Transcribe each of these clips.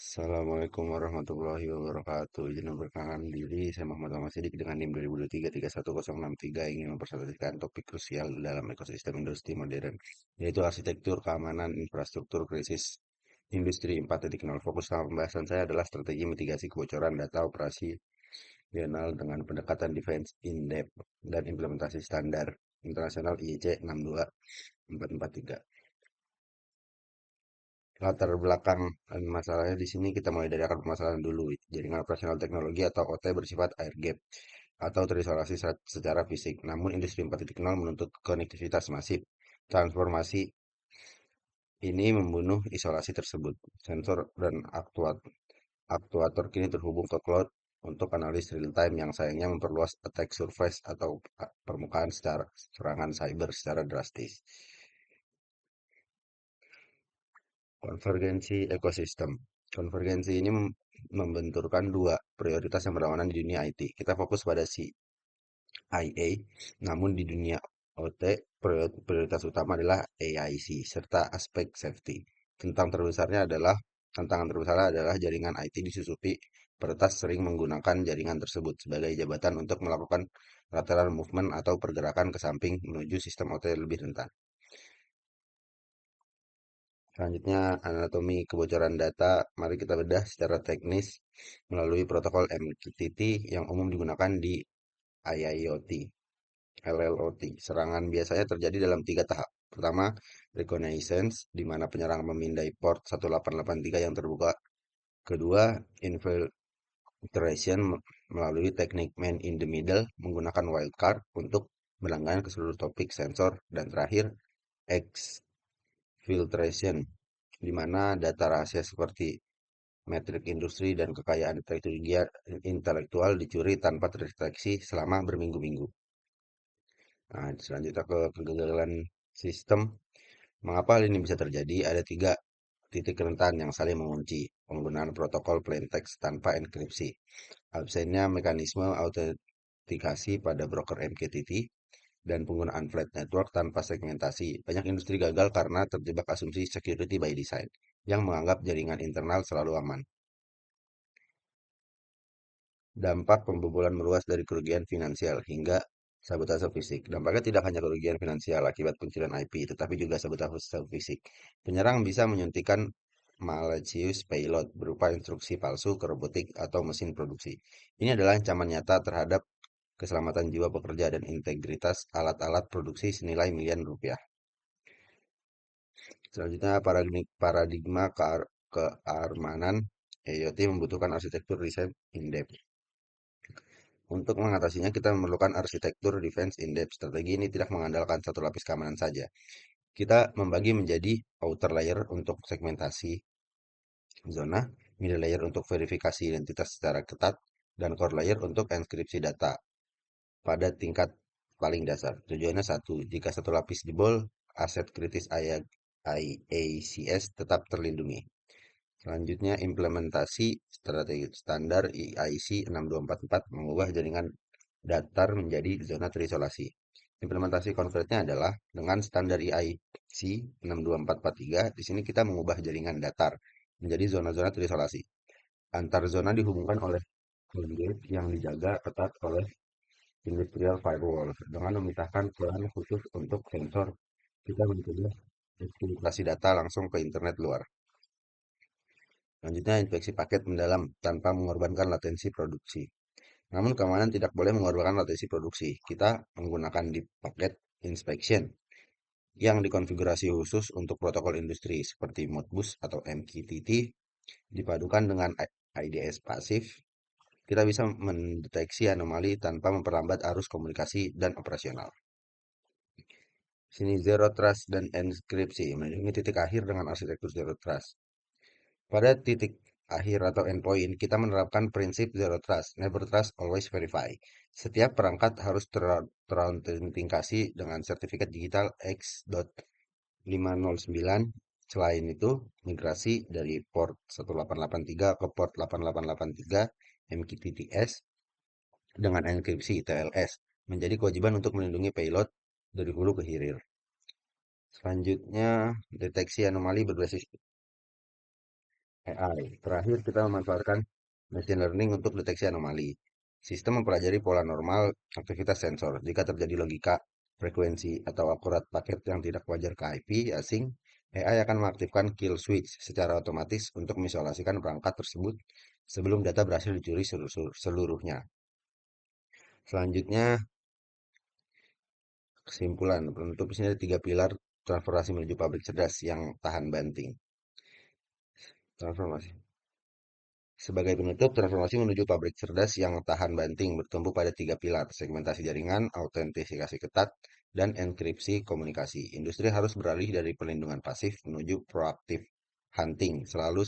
Assalamualaikum warahmatullahi wabarakatuh. Izin memperkenalkan diri, saya Muhammad Ahmad Sidik dengan NIM 2023 31063 ingin mempresentasikan topik krusial dalam ekosistem industri modern, yaitu arsitektur keamanan infrastruktur krisis industri 4.0. Fokus dalam pembahasan saya adalah strategi mitigasi kebocoran data operasional dengan pendekatan defense in depth dan implementasi standar internasional IEC 62443. Latar belakang masalahnya di sini kita mulai dari akar permasalahan dulu. Jaringan operasional teknologi atau OT bersifat air gap atau terisolasi secara fisik. Namun industri 4.0 menuntut konektivitas masif. Transformasi ini membunuh isolasi tersebut. Sensor dan aktuator kini terhubung ke cloud untuk analis real time yang sayangnya memperluas attack surface atau permukaan secara serangan cyber secara drastis. Konvergensi ekosistem. Konvergensi ini membenturkan dua prioritas yang berlawanan di dunia IT. Kita fokus pada si IA, namun di dunia OT prioritas utama adalah AIC serta aspek safety. Tantangan terbesarnya adalah jaringan IT disusupi peretas sering menggunakan jaringan tersebut sebagai jabatan untuk melakukan lateral movement atau pergerakan ke samping menuju sistem OT lebih rentan. Selanjutnya, anatomi kebocoran data. Mari kita bedah secara teknis melalui protokol MQTT yang umum digunakan di IIoT, LLOT. Serangan biasanya terjadi dalam tiga tahap. Pertama, reconnaissance, di mana penyerang memindai port 1883 yang terbuka. Kedua, infiltration melalui teknik man in the middle menggunakan wildcard untuk berlangganan ke seluruh topik sensor. Dan terakhir, exfiltration, di mana data rahasia seperti metrik industri dan kekayaan intelektual dicuri tanpa terdeteksi selama berminggu-minggu. Nah, selanjutnya ke kegagalan sistem. Mengapa hal ini bisa terjadi? Ada tiga titik rentan yang saling mengunci. Penggunaan protokol plain text tanpa enkripsi. Absennya mekanisme autentikasi pada broker MQTT dan penggunaan flat network tanpa segmentasi. Banyak industri gagal karena terjebak asumsi security by design yang menganggap jaringan internal selalu aman. Dampak pembobolan meluas dari kerugian finansial hingga sabotase fisik. Dampaknya tidak hanya kerugian finansial akibat pencurian IP, tetapi juga sabotase fisik. Penyerang bisa menyuntikkan malicious payload berupa instruksi palsu ke robotik atau mesin produksi. Ini adalah ancaman nyata terhadap keselamatan jiwa pekerja dan integritas alat-alat produksi senilai miliar rupiah. Selanjutnya, paradigma keamanan IoT membutuhkan arsitektur riset in-depth. Untuk mengatasinya, kita memerlukan arsitektur defense in-depth. Strategi ini tidak mengandalkan satu lapis keamanan saja. Kita membagi menjadi outer layer untuk segmentasi zona, middle layer untuk verifikasi identitas secara ketat, dan core layer untuk enkripsi data pada tingkat paling dasar. Tujuannya satu, jika satu lapis jebol, aset kritis IACS tetap terlindungi. Selanjutnya, implementasi strategi standar IIC 6244 mengubah jaringan datar menjadi zona terisolasi. Implementasi konkretnya adalah dengan standar IIC 62443. Di sini kita mengubah jaringan datar menjadi zona-zona terisolasi. Antar zona dihubungkan oleh conduit yang dijaga ketat oleh industrial firewall dengan memisahkan peran khusus untuk sensor. Kita mencegah eksploitasi data langsung ke internet luar. Selanjutnya, inspeksi paket mendalam tanpa mengorbankan latensi produksi. Namun keamanan tidak boleh mengorbankan latensi produksi. Kita menggunakan deep packet inspection yang dikonfigurasi khusus untuk protokol industri seperti Modbus atau MQTT dipadukan dengan IDS pasif. Kita bisa mendeteksi anomali tanpa memperlambat arus komunikasi dan operasional. Sini Zero Trust dan Enkripsi melindungi titik akhir dengan arsitektur Zero Trust. Pada titik akhir atau endpoint, kita menerapkan prinsip Zero Trust, Never Trust, Always Verify. Setiap perangkat harus terautentikasi dengan sertifikat digital X.509. Selain itu, migrasi dari port 1883 ke port 8883 MQTTS dengan enkripsi TLS menjadi kewajiban untuk melindungi payload dari hulu ke hilir. Selanjutnya, deteksi anomali berbasis AI. Terakhir, kita memanfaatkan machine learning untuk deteksi anomali. Sistem mempelajari pola normal aktivitas sensor. Jika terjadi logika, frekuensi, atau akurat paket yang tidak wajar ke IP asing, AI akan mengaktifkan kill switch secara otomatis untuk mengisolasikan perangkat tersebut sebelum data berhasil dicuri seluruhnya. Selanjutnya, kesimpulan. Penutup di sini ada tiga pilar transformasi menuju pabrik cerdas yang tahan banting. Transformasi. Sebagai penutup, transformasi menuju pabrik cerdas yang tahan banting bertumbuh pada tiga pilar: segmentasi jaringan, autentifikasi ketat, dan enkripsi komunikasi. Industri harus beralih dari perlindungan pasif menuju proaktif hunting, selalu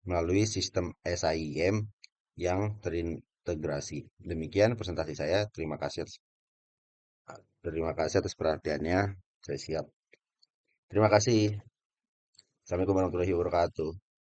melalui sistem SIEM yang terintegrasi. Demikian presentasi saya. Terima kasih atas perhatiannya. Saya siap. Terima kasih. Assalamualaikum warahmatullahi wabarakatuh.